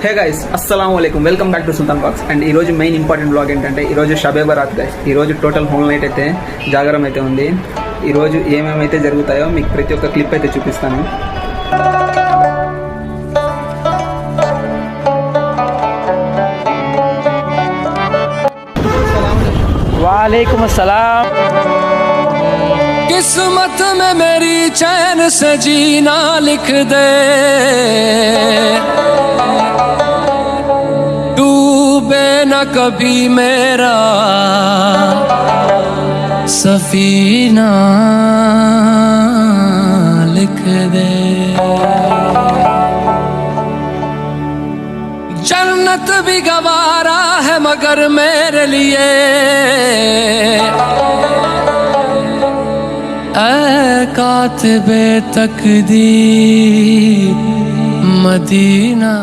Hey guys అస్సలాము అలైకుం, welcome back to Sultan box. And ఈ రోజు మెయిన్ ఇంపార్టెంట్ బ్లాగ్ ఏంటంటే ఈరోజు షబే బరాత్ గైస్. ఈరోజు టోటల్ హోల్ నైట్ అయితే జాగరం అయితే ఉంది. ఈరోజు ఏమేమైతే జరుగుతాయో మీకు ప్రతి ఒక్క క్లిప్ అయితే చూపిస్తాను. वालेकुम अस्सलाम। किस्मत में मेरी चैन से जीना लिख दे, डूबे न कभी मेरा सफीना लिख दे। जन्नत भी गवारा है मगर मेरे लिए ऐ कातिबे तकदीर मदीना।